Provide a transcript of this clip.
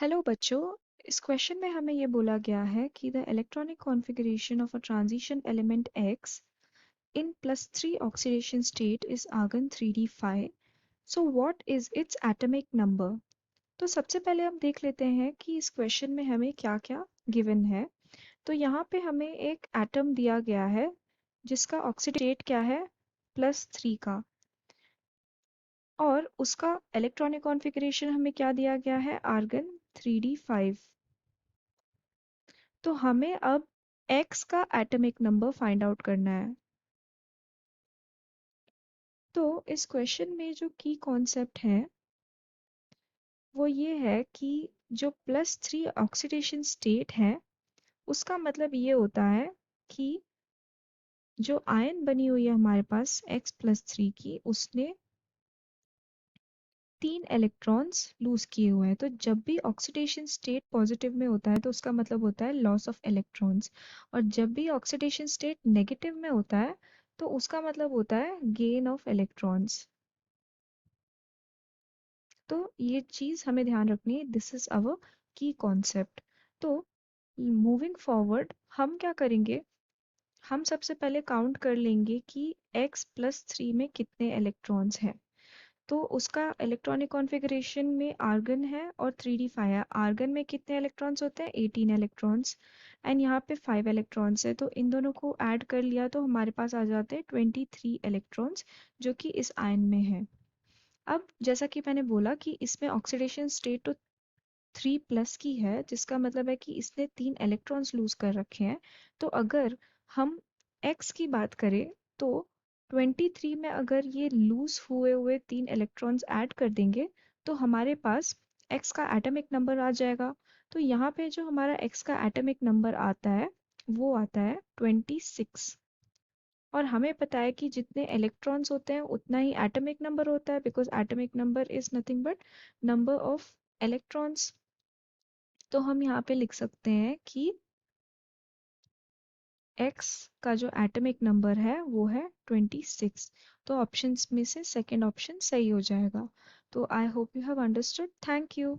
Hello बच्चों। इस question में हमें ये बोला गया है कि the electronic configuration of a transition element X in +3 oxidation state is argon 3d5. So what is its atomic number? तो सबसे पहले हम देख लेते हैं कि इस क्वेश्चन में हमें क्या-क्या गिवन है। तो यहाँ पे हमें एक एटम दिया गया है जिसका ऑक्सीडेशन स्टेट क्या है +3 का, और उसका इलेक्ट्रॉनिक कॉन्फ़िगरेशन हमें क्या दिया गया है आर्गन 3d5। तो हमें अब X का एटॉमिक नंबर फाइंड आउट करना है। तो इस क्वेश्चन में जो की कॉन्सेप्ट है वो ये है कि जो +3 ऑक्सीडेशन स्टेट है उसका मतलब ये होता है कि जो आयन बनी हुई है हमारे पास X+3 की, उसने 3 इलेक्ट्रॉन्स लूज किए हुए हैं। तो जब भी ऑक्सीडेशन स्टेट पॉजिटिव में होता है तो उसका मतलब होता है लॉस ऑफ इलेक्ट्रॉन्स, और जब भी ऑक्सीडेशन स्टेट नेगेटिव में होता है तो उसका मतलब होता है गेन ऑफ इलेक्ट्रॉन्स। तो ये चीज़ हमें ध्यान रखनी है। दिस इज अवर की कॉन्सेप्ट। तो मूविंग फॉरवर्ड हम क्या करेंगे, हम सबसे पहले काउंट कर लेंगे कि X+3 में कितने इलेक्ट्रॉन्स हैं। तो उसका इलेक्ट्रॉनिक कॉन्फ़िगरेशन में आर्गन है और 3d5 है। आर्गन में कितने इलेक्ट्रॉन्स होते हैं 18 इलेक्ट्रॉन्स, एंड यहाँ पे 5 इलेक्ट्रॉन्स है। तो इन दोनों को ऐड कर लिया तो हमारे पास आ जाते हैं 23 इलेक्ट्रॉन्स जो कि इस आयन में है। अब जैसा कि मैंने बोला कि इसमें ऑक्सीडेशन स्टेट तो 3+ की है, जिसका मतलब है कि इसने 3 इलेक्ट्रॉन्स लूज कर रखे हैं। तो अगर हम X की बात करें तो 23 में अगर ये लूज हुए हुए 3 इलेक्ट्रॉन्स ऐड कर देंगे तो हमारे पास X का एटॉमिक नंबर आ जाएगा। तो यहाँ पे जो हमारा X का एटॉमिक नंबर आता है वो आता है 26। और हमें पता है कि जितने इलेक्ट्रॉन्स होते हैं उतना ही एटॉमिक नंबर होता है, because atomic number is nothing but number of electrons. तो हम यहाँ पे लिख सकते हैं कि X का जो एटॉमिक नंबर है वो है 26। तो ऑप्शंस में से सेकंड ऑप्शन सही हो जाएगा। तो I hope you have understood. Thank you.